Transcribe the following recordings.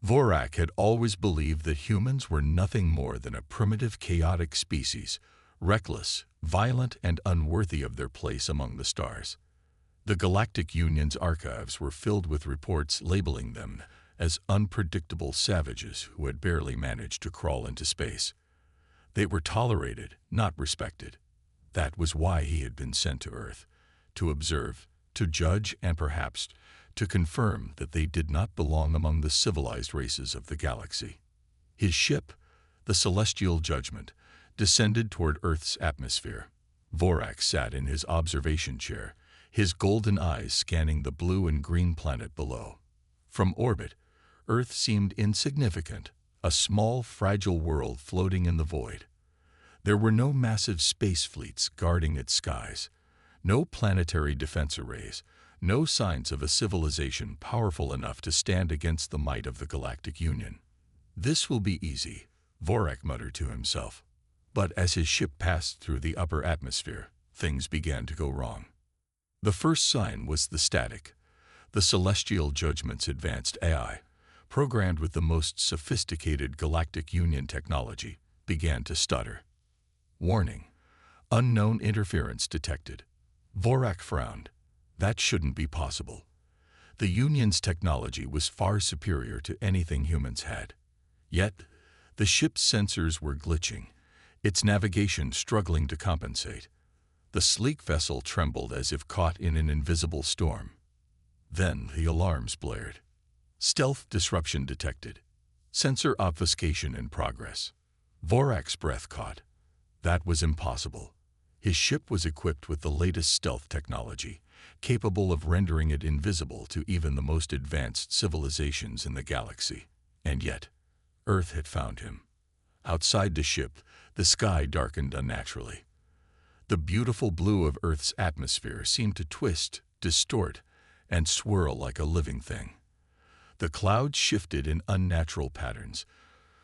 Vorak had always believed that humans were nothing more than a primitive, chaotic species, reckless, violent, and unworthy of their place among the stars. The Galactic Union's archives were filled with reports labeling them as unpredictable savages who had barely managed to crawl into space. They were tolerated, not respected. That was why he had been sent to Earth, to observe, to judge, and perhaps to confirm that they did not belong among the civilized races of the galaxy. His ship, the Celestial Judgment, descended toward Earth's atmosphere. Vorak sat in his observation chair, his golden eyes scanning the blue and green planet below. From orbit, Earth seemed insignificant, a small, fragile world floating in the void. There were no massive space fleets guarding its skies, no planetary defense arrays, no signs of a civilization powerful enough to stand against the might of the Galactic Union. "This will be easy," Vorak muttered to himself. But as his ship passed through the upper atmosphere, things began to go wrong. The first sign was the static. The Celestial Judgment's advanced AI, programmed with the most sophisticated Galactic Union technology, began to stutter. Warning: unknown interference detected. Vorak frowned. That shouldn't be possible. The Union's technology was far superior to anything humans had. Yet, the ship's sensors were glitching, its navigation struggling to compensate. The sleek vessel trembled as if caught in an invisible storm. Then the alarms blared. Stealth disruption detected. Sensor obfuscation in progress. Vorak's breath caught. That was impossible. His ship was equipped with the latest stealth technology, capable of rendering it invisible to even the most advanced civilizations in the galaxy. And yet, Earth had found him. Outside the ship, the sky darkened unnaturally. The beautiful blue of Earth's atmosphere seemed to twist, distort, and swirl like a living thing. The clouds shifted in unnatural patterns,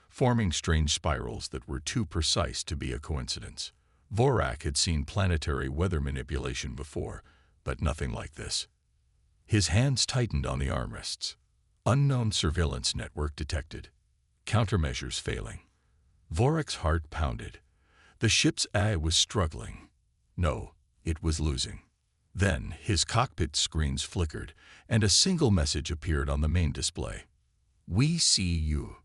forming strange spirals that were too precise to be a coincidence. Vorak had seen planetary weather manipulation before, but nothing like this. His hands tightened on the armrests. Unknown surveillance network detected. Countermeasures failing. Vorak's heart pounded. The ship's AI was struggling. No, it was losing. Then his cockpit screens flickered, and a single message appeared on the main display. "We see you."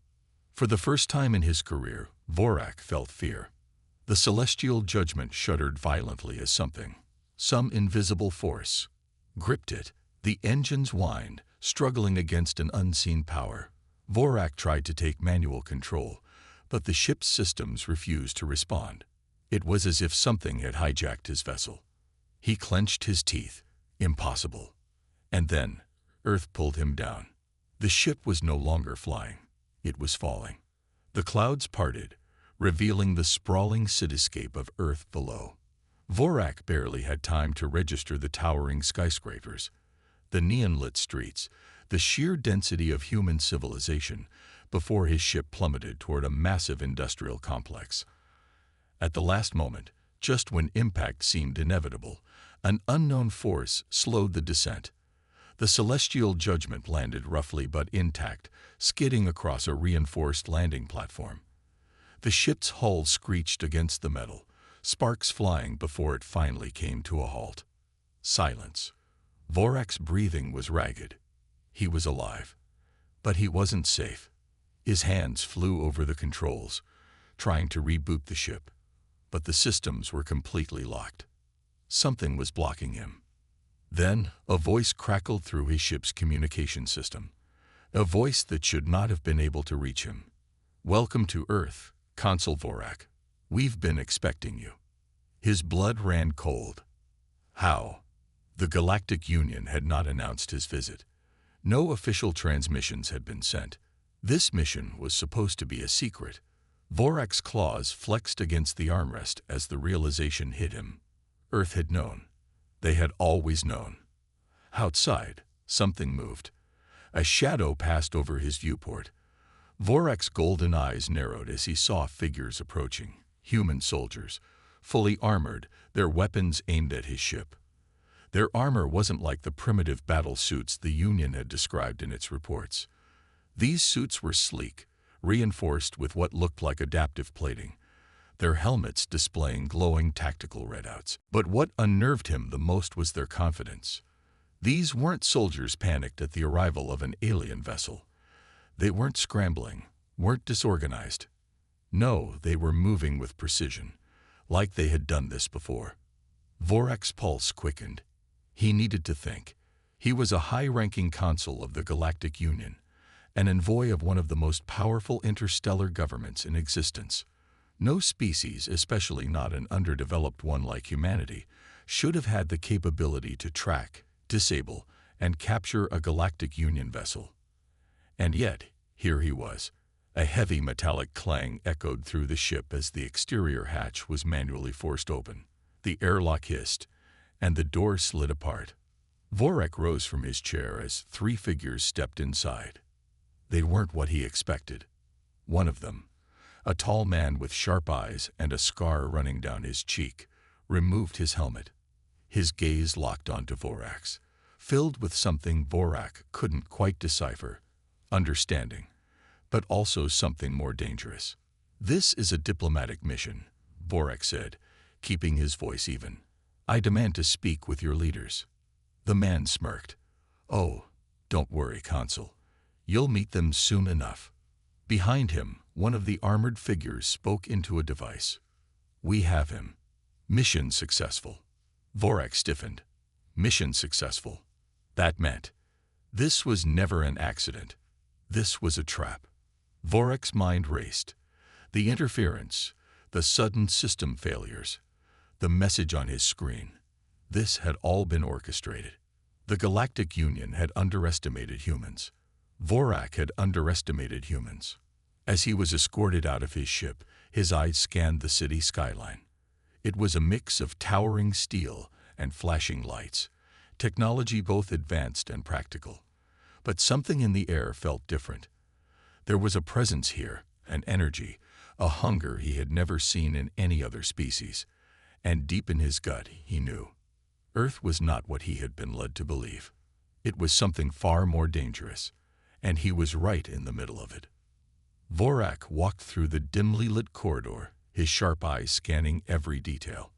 For the first time in his career, Vorak felt fear. The Celestial Judgment shuddered violently as some invisible force, gripped it. The engines whined, struggling against an unseen power. Vorak tried to take manual control, but the ship's systems refused to respond. It was as if something had hijacked his vessel. He clenched his teeth. Impossible. And then, Earth pulled him down. The ship was no longer flying. It was falling. The clouds parted, revealing the sprawling cityscape of Earth below. Vorak barely had time to register the towering skyscrapers, the neon-lit streets, the sheer density of human civilization, before his ship plummeted toward a massive industrial complex. At the last moment, just when impact seemed inevitable, an unknown force slowed the descent. The Celestial Judgment landed roughly but intact, skidding across a reinforced landing platform. The ship's hull screeched against the metal, sparks flying before it finally came to a halt. Silence. Vorak's breathing was ragged. He was alive. But he wasn't safe. His hands flew over the controls, trying to reboot the ship. But the systems were completely locked. Something was blocking him. Then, a voice crackled through his ship's communication system. A voice that should not have been able to reach him. "Welcome to Earth, Consul Vorak. We've been expecting you." His blood ran cold. How? The Galactic Union had not announced his visit. No official transmissions had been sent. This mission was supposed to be a secret. Vorak's claws flexed against the armrest as the realization hit him. Earth had known. They had always known. Outside, something moved. A shadow passed over his viewport. Vorak's golden eyes narrowed as he saw figures approaching, human soldiers, fully armored, their weapons aimed at his ship. Their armor wasn't like the primitive battle suits the Union had described in its reports. These suits were sleek, reinforced with what looked like adaptive plating, their helmets displaying glowing tactical readouts. But what unnerved him the most was their confidence. These weren't soldiers panicked at the arrival of an alien vessel. They weren't scrambling, weren't disorganized. No, they were moving with precision, like they had done this before. Vorak's pulse quickened. He needed to think. He was a high-ranking consul of the Galactic Union, an envoy of one of the most powerful interstellar governments in existence. No species, especially not an underdeveloped one like humanity, should have had the capability to track, disable, and capture a Galactic Union vessel. And yet, here he was. A heavy metallic clang echoed through the ship as the exterior hatch was manually forced open. The airlock hissed, and the door slid apart. Vorak rose from his chair as three figures stepped inside. They weren't what he expected. One of them, a tall man with sharp eyes and a scar running down his cheek, removed his helmet. His gaze locked onto Vorak's, filled with something Vorak couldn't quite decipher. Understanding, but also something more dangerous. "This is a diplomatic mission," Vorak said, keeping his voice even. "I demand to speak with your leaders." The man smirked. "Oh, don't worry, Consul. You'll meet them soon enough." Behind him, one of the armored figures spoke into a device. "We have him. Mission successful." Vorak stiffened. Mission successful. That meant this was never an accident. This was a trap. Vorak's mind raced. The interference, the sudden system failures, the message on his screen. This had all been orchestrated. The Galactic Union had underestimated humans. Vorak had underestimated humans. As he was escorted out of his ship, his eyes scanned the city skyline. It was a mix of towering steel and flashing lights, technology both advanced and practical. But something in the air felt different. There was a presence here, an energy, a hunger he had never seen in any other species. And deep in his gut, he knew. Earth was not what he had been led to believe. It was something far more dangerous, and he was right in the middle of it. Vorak walked through the dimly lit corridor, his sharp eyes scanning every detail.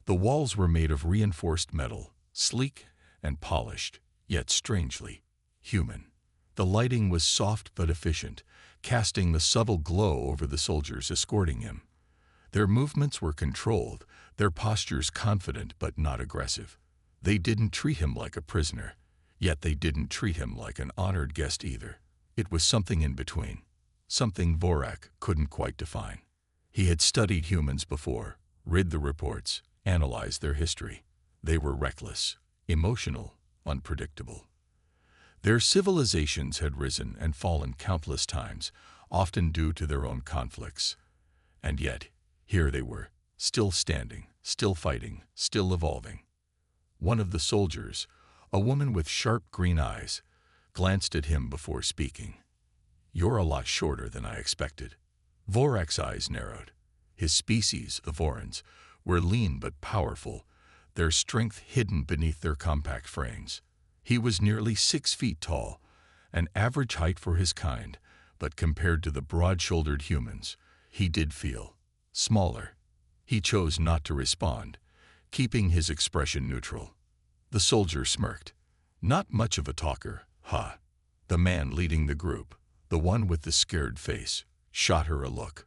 The walls were made of reinforced metal, sleek and polished, yet strangely human. The lighting was soft but efficient, casting a subtle glow over the soldiers escorting him. Their movements were controlled, their postures confident but not aggressive. They didn't treat him like a prisoner, yet they didn't treat him like an honored guest either. It was something in between, something Vorak couldn't quite define. He had studied humans before, read the reports, analyzed their history. They were reckless, emotional, unpredictable. Their civilizations had risen and fallen countless times, often due to their own conflicts. And yet, here they were, still standing, still fighting, still evolving. One of the soldiers, a woman with sharp green eyes, glanced at him before speaking. "You're a lot shorter than I expected." Vorak's eyes narrowed. His species, the Vorans, were lean but powerful, their strength hidden beneath their compact frames. He was nearly 6 feet tall, an average height for his kind, but compared to the broad-shouldered humans, he did feel smaller. He chose not to respond, keeping his expression neutral. The soldier smirked. "Not much of a talker, huh?" The man leading the group, the one with the scared face, shot her a look.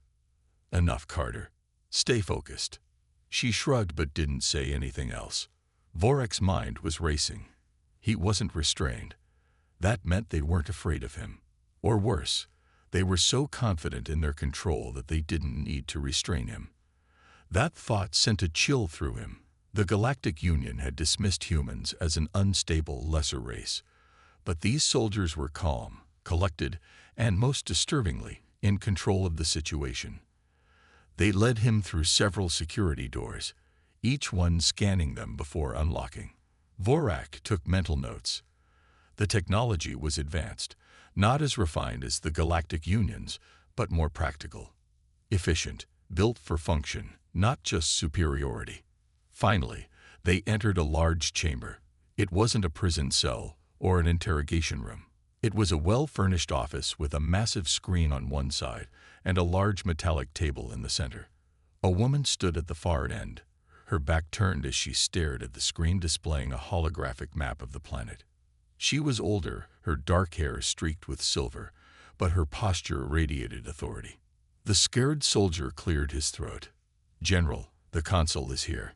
"Enough, Carter. Stay focused." She shrugged but didn't say anything else. Vorak's mind was racing. He wasn't restrained. That meant they weren't afraid of him. Or worse, they were so confident in their control that they didn't need to restrain him. That thought sent a chill through him. The Galactic Union had dismissed humans as an unstable, lesser race. But these soldiers were calm, collected, and most disturbingly, in control of the situation. They led him through several security doors, each one scanning them before unlocking. Vorak took mental notes. The technology was advanced, not as refined as the Galactic Union's, but more practical, efficient, built for function, not just superiority. Finally, they entered a large chamber. It wasn't a prison cell or an interrogation room. It was a well-furnished office with a massive screen on one side and a large metallic table in the center. A woman stood at the far end, her back turned as she stared at the screen displaying a holographic map of the planet. She was older, her dark hair streaked with silver, but her posture radiated authority. The scared soldier cleared his throat. "General, the consul is here."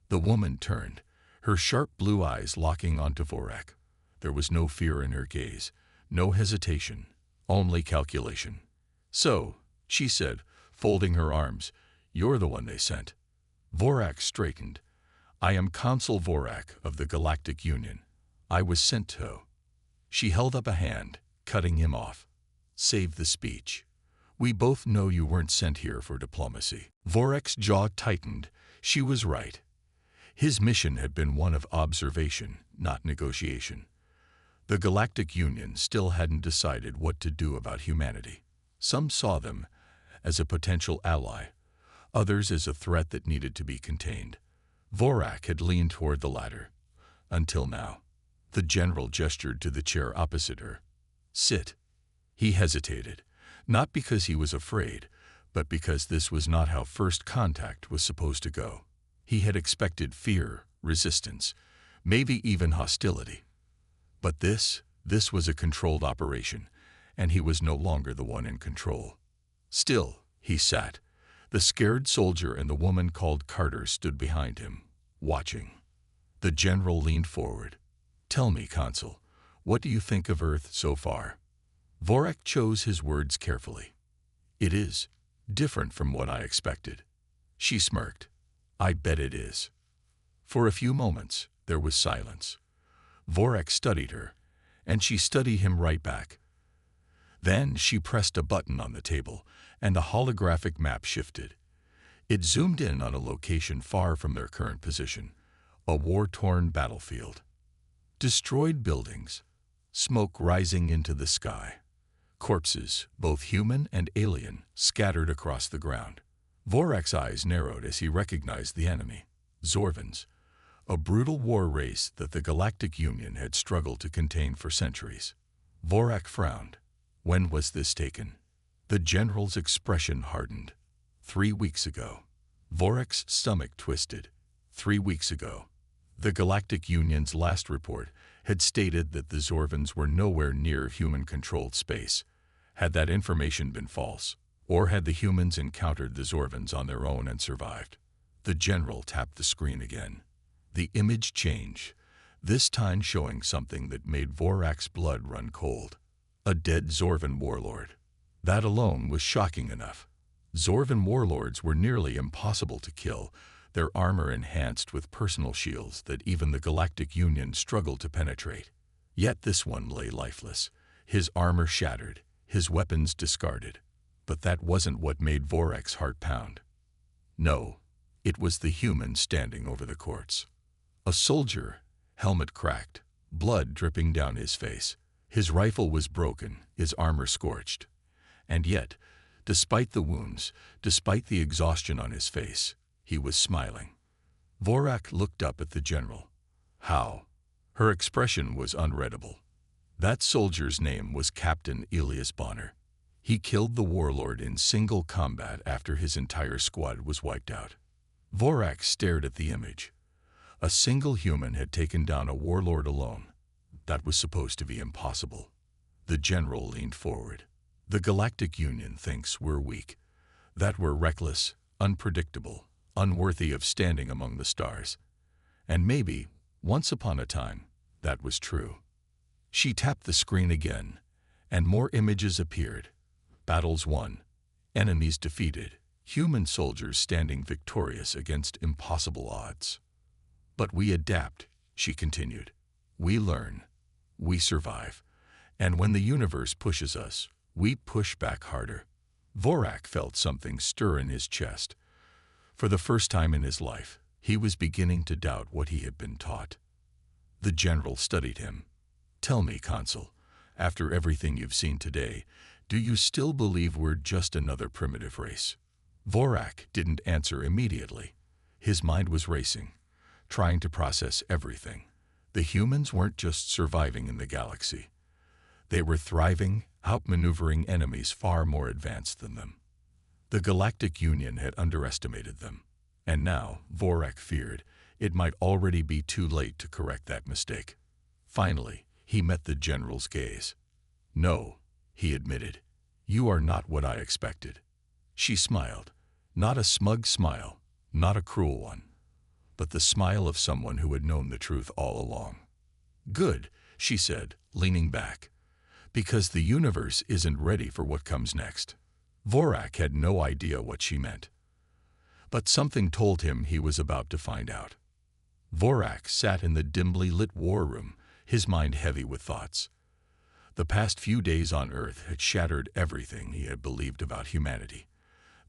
The woman turned, her sharp blue eyes locking onto Vorak. There was no fear in her gaze, no hesitation, only calculation. "So," she said, folding her arms, "you're the one they sent." Vorak straightened. "I am Consul Vorak of the Galactic Union. I was sent to." She held up a hand, cutting him off. "Save the speech. We both know you weren't sent here for diplomacy." Vorak's jaw tightened. She was right. His mission had been one of observation, not negotiation. The Galactic Union still hadn't decided what to do about humanity. Some saw them as a potential ally, others as a threat that needed to be contained. Vorak had leaned toward the latter. Until now. The general gestured to the chair opposite her. "Sit." He hesitated, not because he was afraid, but because this was not how first contact was supposed to go. He had expected fear, resistance, maybe even hostility. But this was a controlled operation, and he was no longer the one in control. Still, he sat. The scared soldier and the woman called Carter stood behind him, watching. The general leaned forward. "Tell me, Consul, what do you think of Earth so far?" Vorak chose his words carefully. "It is different from what I expected." She smirked. "I bet it is." For a few moments, there was silence. Vorak studied her, and she studied him right back. Then she pressed a button on the table, and the holographic map shifted. It zoomed in on a location far from their current position, a war-torn battlefield. Destroyed buildings, smoke rising into the sky. Corpses, both human and alien, scattered across the ground. Vorak's eyes narrowed as he recognized the enemy, Zorvans, a brutal war race that the Galactic Union had struggled to contain for centuries. Vorak frowned. When was this taken? The general's expression hardened. 3 weeks ago. Vorak's stomach twisted. 3 weeks ago. The Galactic Union's last report had stated that the Zorvans were nowhere near human-controlled space. Had that information been false? Or had the humans encountered the Zorvans on their own and survived? The general tapped the screen again. The image changed, this time showing something that made Vorak's blood run cold. A dead Zorvan warlord. That alone was shocking enough. Zorvan warlords were nearly impossible to kill, their armor enhanced with personal shields that even the Galactic Union struggled to penetrate. Yet this one lay lifeless, his armor shattered, his weapons discarded. But that wasn't what made Vorak's heart pound. No, it was the human standing over the corpse. A soldier, helmet cracked, blood dripping down his face. His rifle was broken, his armor scorched. And yet, despite the wounds, despite the exhaustion on his face, he was smiling. Vorak looked up at the general. "How?" Her expression was unreadable. That soldier's name was Captain Elias Bonner. He killed the warlord in single combat after his entire squad was wiped out. Vorak stared at the image. A single human had taken down a warlord alone. That was supposed to be impossible. The general leaned forward. "The Galactic Union thinks we're weak, that we're reckless, unpredictable, unworthy of standing among the stars. And maybe, once upon a time, that was true." She tapped the screen again, and more images appeared. Battles won, enemies defeated, human soldiers standing victorious against impossible odds. "But we adapt," she continued. "We learn, we survive, and when the universe pushes us, we push back harder." Vorak felt something stir in his chest. For the first time in his life, he was beginning to doubt what he had been taught. The general studied him. "Tell me, Consul, after everything you've seen today, do you still believe we're just another primitive race?" Vorak didn't answer immediately. His mind was racing, trying to process everything. The humans weren't just surviving in the galaxy. They were thriving, outmaneuvering enemies far more advanced than them. The Galactic Union had underestimated them, and now Vorak feared it might already be too late to correct that mistake. Finally, he met the general's gaze. "No," he admitted, "you are not what I expected." She smiled, not a smug smile, not a cruel one, but the smile of someone who had known the truth all along. "Good," she said, leaning back, "because the universe isn't ready for what comes next." Vorak had no idea what she meant, but something told him he was about to find out. Vorak sat in the dimly lit war room, his mind heavy with thoughts. The past few days on Earth had shattered everything he had believed about humanity.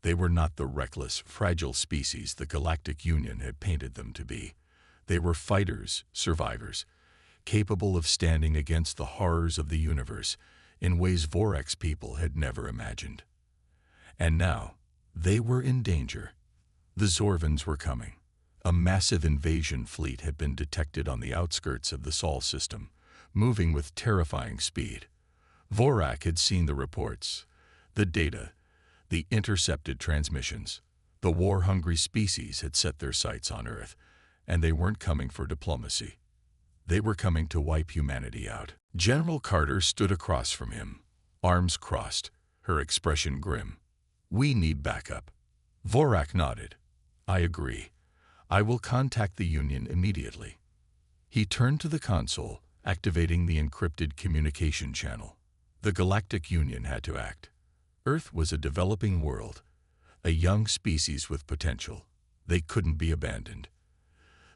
They were not the reckless, fragile species the Galactic Union had painted them to be. They were fighters, survivors, capable of standing against the horrors of the universe in ways Vorak's people had never imagined. And now, they were in danger. The Zorvans were coming. A massive invasion fleet had been detected on the outskirts of the Sol system, moving with terrifying speed. Vorak had seen the reports, the data, the intercepted transmissions. The war-hungry species had set their sights on Earth, and they weren't coming for diplomacy. They were coming to wipe humanity out. General Carter stood across from him, arms crossed, her expression grim. "We need backup." Vorak nodded. "I agree. I will contact the Union immediately." He turned to the console, activating the encrypted communication channel. The Galactic Union had to act. Earth was a developing world, a young species with potential. They couldn't be abandoned.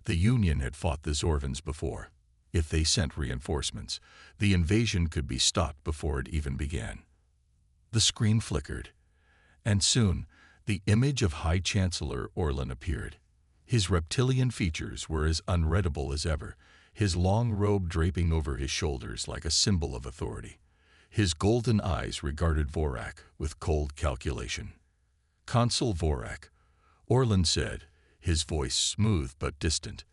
The Union had fought the Zorvans before. If they sent reinforcements, the invasion could be stopped before it even began. The screen flickered, and soon the image of High Chancellor Orlan appeared. His reptilian features were as unreadable as ever, his long robe draping over his shoulders like a symbol of authority. His golden eyes regarded Vorak with cold calculation. "Consul Vorak," Orlan said, his voice smooth but distant.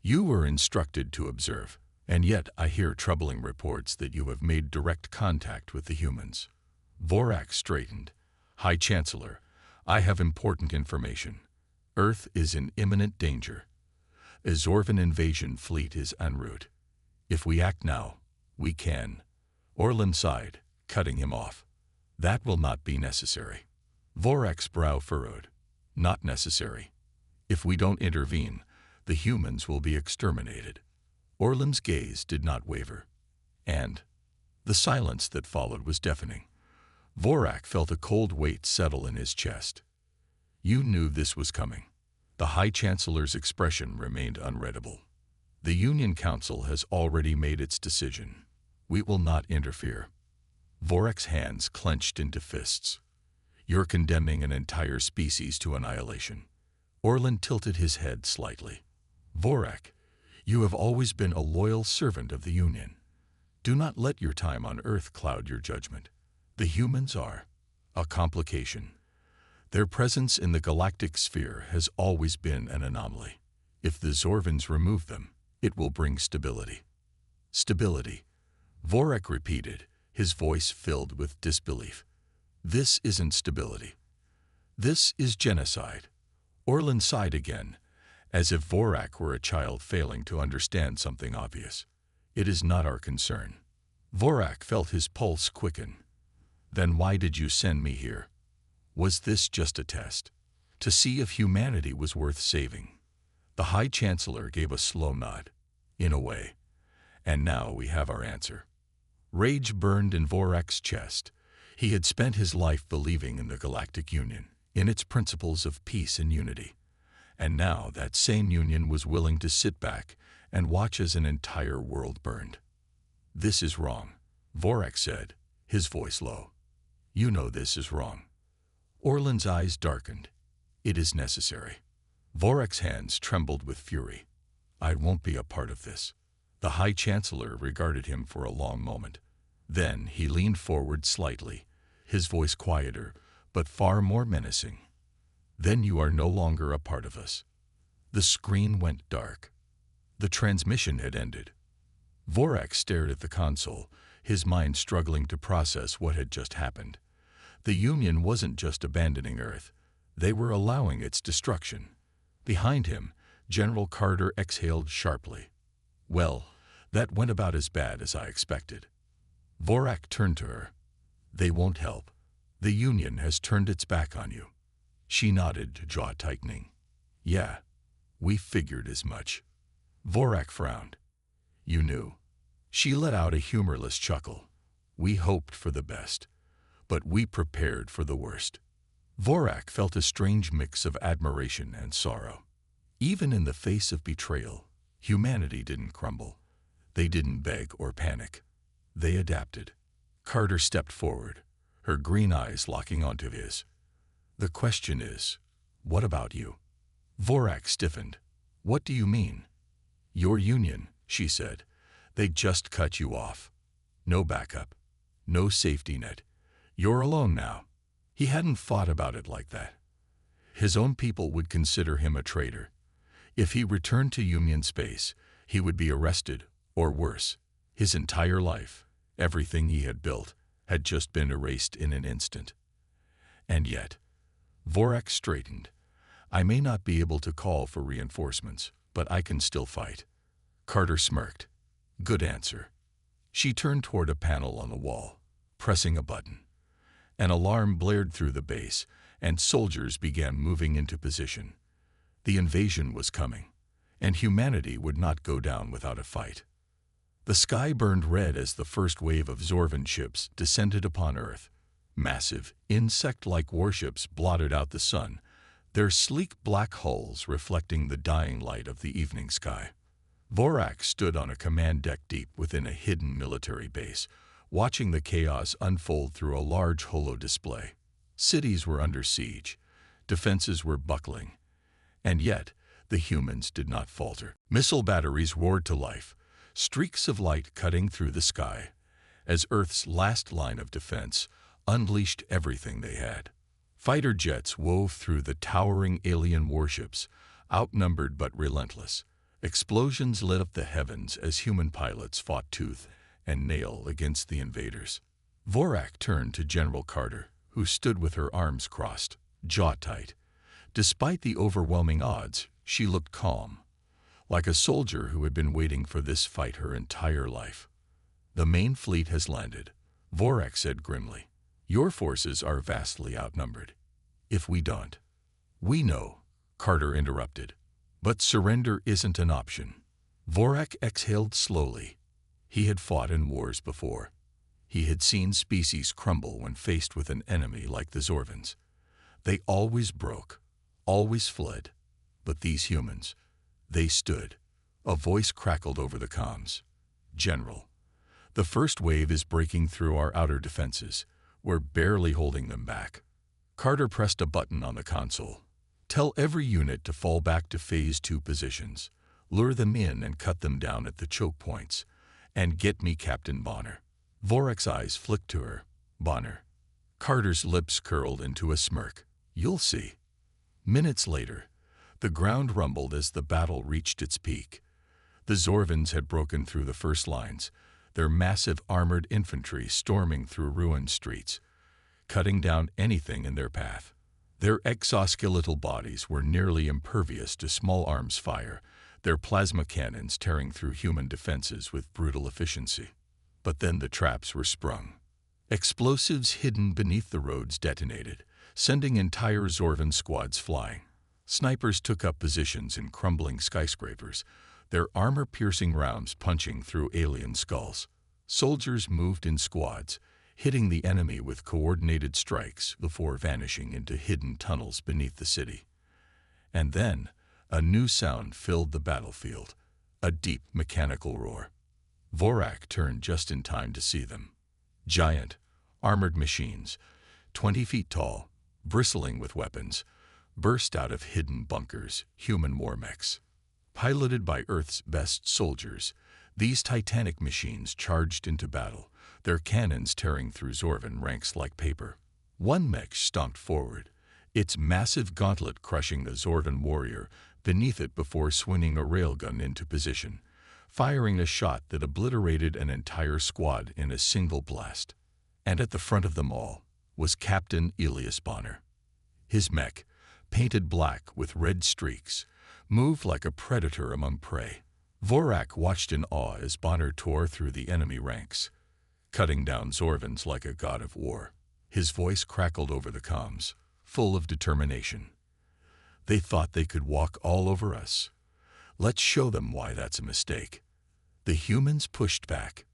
"You were instructed to observe, and yet I hear troubling reports that you have made direct contact with the humans." Vorak straightened. "High Chancellor, I have important information. Earth is in imminent danger. A Zorvan invasion fleet is en route. If we act now, we can." Orlan sighed, cutting him off. "That will not be necessary." Vorak's brow furrowed. "Not necessary. If we don't intervene, the humans will be exterminated." Orlan's gaze did not waver. And the silence that followed was deafening. Vorak felt a cold weight settle in his chest. You knew this was coming. The High Chancellor's expression remained unreadable. "The Union Council has already made its decision. We will not interfere." Vorak's hands clenched into fists. "You're condemning an entire species to annihilation." Orlan tilted his head slightly. "Vorak, you have always been a loyal servant of the Union. Do not let your time on Earth cloud your judgment. The humans are a complication. Their presence in the galactic sphere has always been an anomaly. If the Zorvans remove them, it will bring stability." "Stability," Vorak repeated, his voice filled with disbelief. "This isn't stability. This is genocide." Orlan sighed again, as if Vorak were a child failing to understand something obvious. "It is not our concern." Vorak felt his pulse quicken. "Then why did you send me here? Was this just a test? To see if humanity was worth saving?" The High Chancellor gave a slow nod. "In a way. And now we have our answer." Rage burned in Vorak's chest. He had spent his life believing in the Galactic Union, in its principles of peace and unity. And now that same union was willing to sit back and watch as an entire world burned. "This is wrong," Vorak said, his voice low. "You know this is wrong." Orlan's eyes darkened. "It is necessary." Vorak's hands trembled with fury. "I won't be a part of this." The High Chancellor regarded him for a long moment. Then he leaned forward slightly, his voice quieter, but far more menacing. "Then you are no longer a part of us." The screen went dark. The transmission had ended. Vorak stared at the console, his mind struggling to process what had just happened. The Union wasn't just abandoning Earth. They were allowing its destruction. Behind him, General Carter exhaled sharply. Well, that went about as bad as I expected. Vorak turned to her. They won't help. The Union has turned its back on you. She nodded, jaw tightening. Yeah, we figured as much. Vorak frowned. You knew. She let out a humorless chuckle. We hoped for the best, but we prepared for the worst. Vorak felt a strange mix of admiration and sorrow. Even in the face of betrayal, humanity didn't crumble. They didn't beg or panic. They adapted. Carter stepped forward, her green eyes locking onto his. The question is, what about you? Vorak stiffened. What do you mean? Your Union, she said. They just cut you off. No backup. No safety net. You're alone now. He hadn't thought about it like that. His own people would consider him a traitor. If he returned to Union space, he would be arrested, or worse. His entire life, everything he had built, had just been erased in an instant. And yet, Vorak straightened. I may not be able to call for reinforcements, but I can still fight. Carter smirked. Good answer. She turned toward a panel on the wall, pressing a button. An alarm blared through the base, and soldiers began moving into position. The invasion was coming, and humanity would not go down without a fight. The sky burned red as the first wave of Zorvan ships descended upon Earth. Massive, insect-like warships blotted out the sun, their sleek black hulls reflecting the dying light of the evening sky. Vorak stood on a command deck deep within a hidden military base, watching the chaos unfold through a large holo display. Cities were under siege, defenses were buckling, and yet the humans did not falter. Missile batteries roared to life, streaks of light cutting through the sky, as Earth's last line of defense unleashed everything they had. Fighter jets wove through the towering alien warships, outnumbered but relentless. Explosions lit up the heavens as human pilots fought tooth and nail against the invaders. Vorak turned to General Carter, who stood with her arms crossed, jaw tight. Despite the overwhelming odds, she looked calm, like a soldier who had been waiting for this fight her entire life. The main fleet has landed, Vorak said grimly. Your forces are vastly outnumbered. If we don't. We know, Carter interrupted. But surrender isn't an option. Vorak exhaled slowly. He had fought in wars before. He had seen species crumble when faced with an enemy like the Zorvans. They always broke, always fled. But these humans, they stood. A voice crackled over the comms. General, the first wave is breaking through our outer defenses. We're barely holding them back. Carter pressed a button on the console. Tell every unit to fall back to Phase 2 positions. Lure them in and cut them down at the choke points. And get me Captain Bonner. Vorak's eyes flicked to her. Bonner. Carter's lips curled into a smirk. You'll see. Minutes later, the ground rumbled as the battle reached its peak. The Zorvans had broken through the first lines, their massive armored infantry storming through ruined streets, cutting down anything in their path. Their exoskeletal bodies were nearly impervious to small arms fire, their plasma cannons tearing through human defenses with brutal efficiency. But then the traps were sprung. Explosives hidden beneath the roads detonated, sending entire Zorvan squads flying. Snipers took up positions in crumbling skyscrapers, their armor-piercing rounds punching through alien skulls. Soldiers moved in squads, hitting the enemy with coordinated strikes before vanishing into hidden tunnels beneath the city. And then, a new sound filled the battlefield, a deep mechanical roar. Vorak turned just in time to see them. Giant, armored machines, 20 feet tall, bristling with weapons, burst out of hidden bunkers, human war mechs. Piloted by Earth's best soldiers, these titanic machines charged into battle, their cannons tearing through Zorvan ranks like paper. One mech stomped forward, its massive gauntlet crushing the Zorvan warrior beneath it before swinging a railgun into position, firing a shot that obliterated an entire squad in a single blast. And at the front of them all was Captain Elias Bonner. His mech, painted black with red streaks, moved like a predator among prey. Vorak watched in awe as Bonner tore through the enemy ranks, cutting down Zorvans like a god of war. His voice crackled over the comms, full of determination. "They thought they could walk all over us. Let's show them why that's a mistake." The humans pushed back.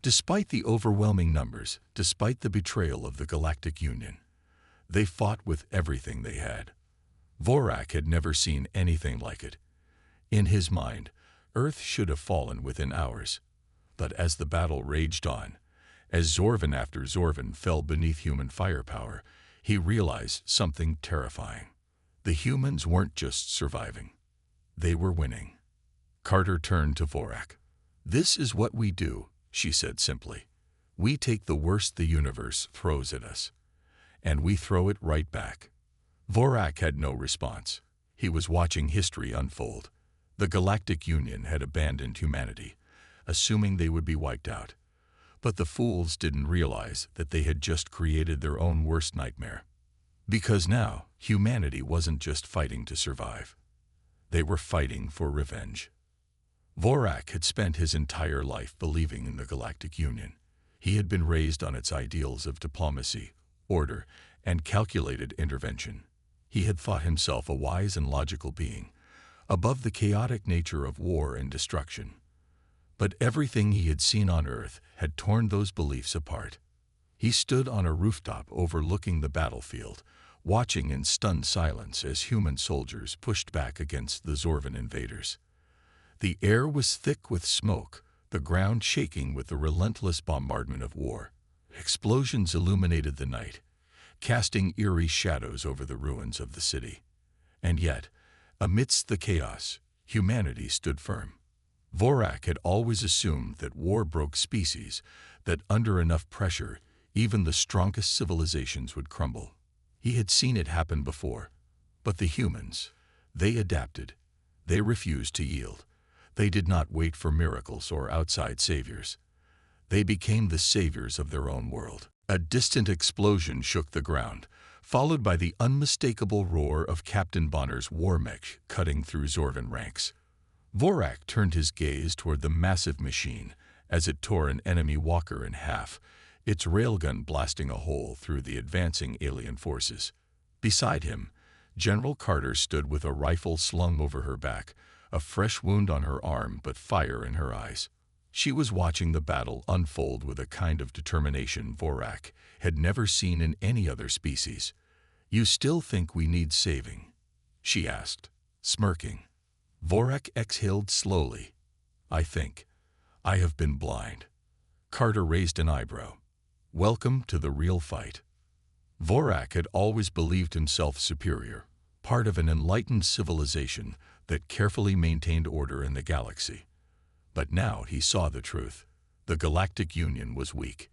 Despite the overwhelming numbers, despite the betrayal of the Galactic Union, they fought with everything they had. Vorak had never seen anything like it. In his mind, Earth should have fallen within hours. But as the battle raged on, as Zorvan after Zorvan fell beneath human firepower, he realized something terrifying. The humans weren't just surviving. They were winning. Carter turned to Vorak. "This is what we do," she said simply. "We take the worst the universe throws at us, and we throw it right back." Vorak had no response. He was watching history unfold. The Galactic Union had abandoned humanity, assuming they would be wiped out. But the fools didn't realize that they had just created their own worst nightmare. Because now, humanity wasn't just fighting to survive. They were fighting for revenge. Vorak had spent his entire life believing in the Galactic Union. He had been raised on its ideals of diplomacy, order, and calculated intervention. He had thought himself a wise and logical being, above the chaotic nature of war and destruction. But everything he had seen on Earth had torn those beliefs apart. He stood on a rooftop overlooking the battlefield, watching in stunned silence as human soldiers pushed back against the Zorvan invaders. The air was thick with smoke, the ground shaking with the relentless bombardment of war. Explosions illuminated the night, casting eerie shadows over the ruins of the city. And yet, amidst the chaos, humanity stood firm. Vorak had always assumed that war broke species, that under enough pressure, even the strongest civilizations would crumble. He had seen it happen before. But the humans, they adapted. They refused to yield. They did not wait for miracles or outside saviors. They became the saviors of their own world. A distant explosion shook the ground, followed by the unmistakable roar of Captain Bonner's war mech cutting through Zorvan ranks. Vorak turned his gaze toward the massive machine as it tore an enemy walker in half, its railgun blasting a hole through the advancing alien forces. Beside him, General Carter stood with a rifle slung over her back, a fresh wound on her arm but fire in her eyes. She was watching the battle unfold with a kind of determination Vorak had never seen in any other species. "You still think we need saving?" she asked, smirking. Vorak exhaled slowly. "I think. I have been blind." Carter raised an eyebrow. "Welcome to the real fight." Vorak had always believed himself superior, part of an enlightened civilization that carefully maintained order in the galaxy. But now he saw the truth. The Galactic Union was weak.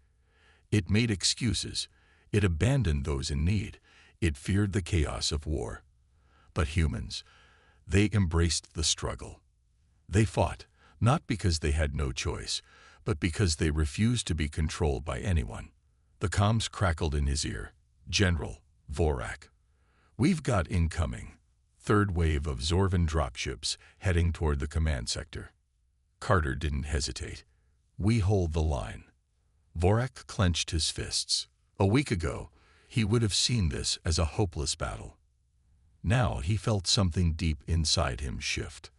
It made excuses. It abandoned those in need. It feared the chaos of war. But humans, they embraced the struggle. They fought, not because they had no choice, but because they refused to be controlled by anyone. The comms crackled in his ear. "General, Vorak. We've got incoming. Third wave of Zorvan dropships heading toward the command sector." Carter didn't hesitate. "We hold the line." Vorak clenched his fists. A week ago, he would have seen this as a hopeless battle. Now he felt something deep inside him shift.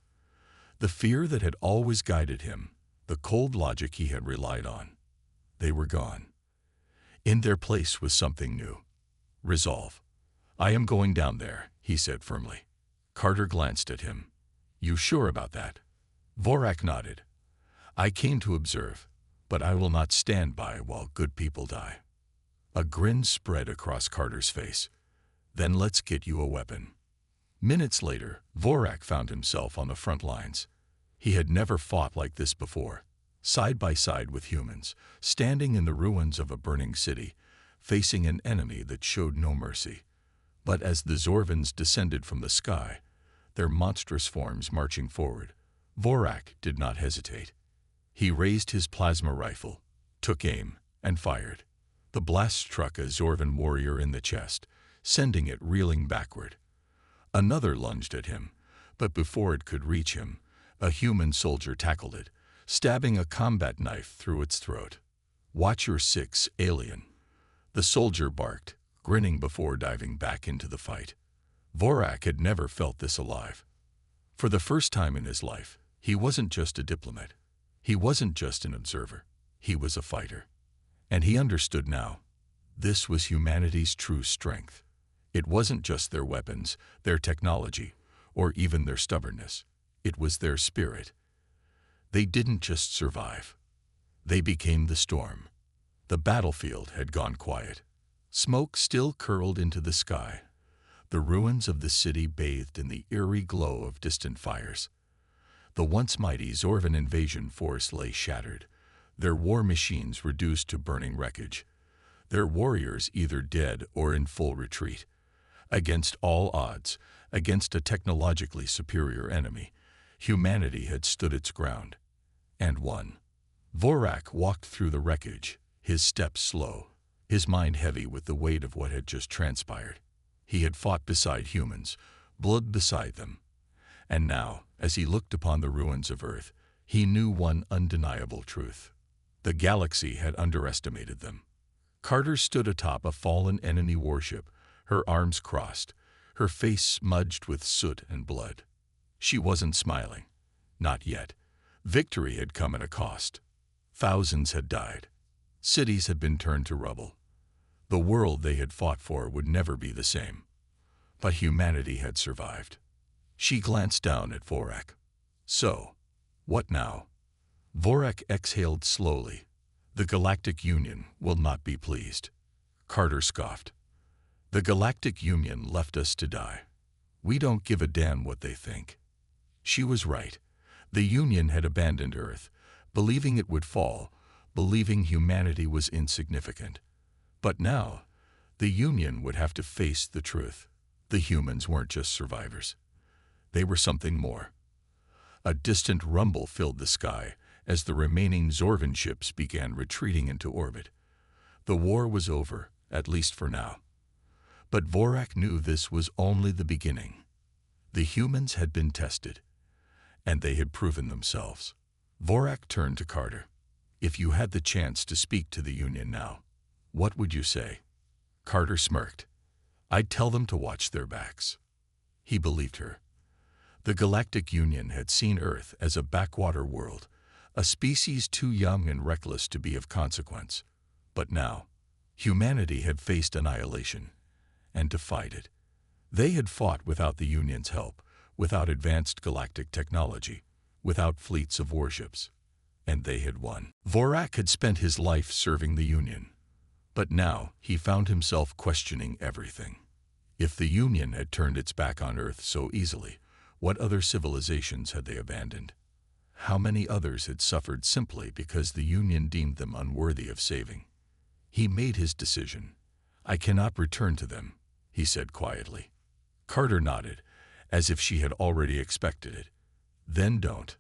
The fear that had always guided him, the cold logic he had relied on, they were gone. In their place was something new. Resolve. "I am going down there," he said firmly. Carter glanced at him. "You sure about that?" Vorak nodded. "I came to observe, but I will not stand by while good people die." A grin spread across Carter's face. "Then let's get you a weapon." Minutes later, Vorak found himself on the front lines. He had never fought like this before, side by side with humans, standing in the ruins of a burning city, facing an enemy that showed no mercy. But as the Zorvans descended from the sky, their monstrous forms marching forward, Vorak did not hesitate. He raised his plasma rifle, took aim, and fired. The blast struck a Zorvan warrior in the chest, sending it reeling backward. Another lunged at him, but before it could reach him, a human soldier tackled it, stabbing a combat knife through its throat. "Watch your six, alien," the soldier barked, grinning before diving back into the fight. Vorak had never felt this alive. For the first time in his life, he wasn't just a diplomat. He wasn't just an observer. He was a fighter. And he understood now. This was humanity's true strength. It wasn't just their weapons, their technology, or even their stubbornness. It was their spirit. They didn't just survive. They became the storm. The battlefield had gone quiet. Smoke still curled into the sky. The ruins of the city bathed in the eerie glow of distant fires. The once mighty Zorvan invasion force lay shattered, their war machines reduced to burning wreckage, their warriors either dead or in full retreat. Against all odds, against a technologically superior enemy, humanity had stood its ground, and won. Vorak walked through the wreckage, his steps slow, his mind heavy with the weight of what had just transpired. He had fought beside humans, blood beside them. And now, as he looked upon the ruins of Earth, he knew one undeniable truth. The galaxy had underestimated them. Carter stood atop a fallen enemy warship, her arms crossed, her face smudged with soot and blood. She wasn't smiling. Not yet. Victory had come at a cost. Thousands had died. Cities had been turned to rubble. The world they had fought for would never be the same. But humanity had survived. She glanced down at Vorak. So, what now? Vorak exhaled slowly. The Galactic Union will not be pleased. Carter scoffed. The Galactic Union left us to die. We don't give a damn what they think. She was right. The Union had abandoned Earth, believing it would fall, believing humanity was insignificant. But now, the Union would have to face the truth. The humans weren't just survivors. They were something more. A distant rumble filled the sky as the remaining Zorvan ships began retreating into orbit. The war was over, at least for now. But Vorak knew this was only the beginning. The humans had been tested, and they had proven themselves. Vorak turned to Carter. If you had the chance to speak to the Union now, what would you say? Carter smirked. I'd tell them to watch their backs. He believed her. The Galactic Union had seen Earth as a backwater world, a species too young and reckless to be of consequence. But now, humanity had faced annihilation, and defied it. They had fought without the Union's help, without advanced galactic technology, without fleets of warships. And they had won. Vorak had spent his life serving the Union. But now he found himself questioning everything. If the Union had turned its back on Earth so easily, what other civilizations had they abandoned? How many others had suffered simply because the Union deemed them unworthy of saving? He made his decision. I cannot return to them, he said quietly. Carter nodded, as if she had already expected it. Then don't.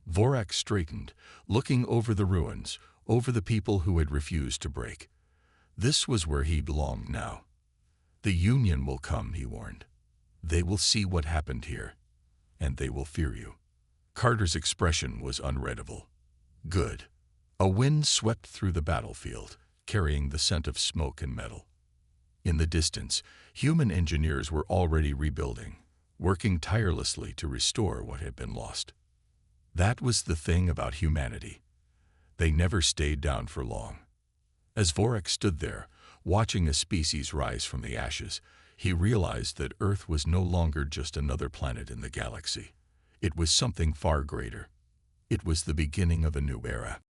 Vorak straightened, looking over the ruins, over the people who had refused to break. This was where he belonged now. The Union will come, he warned. They will see what happened here, and they will fear you. Carter's expression was unreadable. Good. A wind swept through the battlefield, carrying the scent of smoke and metal. In the distance, human engineers were already rebuilding, working tirelessly to restore what had been lost. That was the thing about humanity. They never stayed down for long. As Vorak stood there, watching a species rise from the ashes, he realized that Earth was no longer just another planet in the galaxy. It was something far greater. It was the beginning of a new era.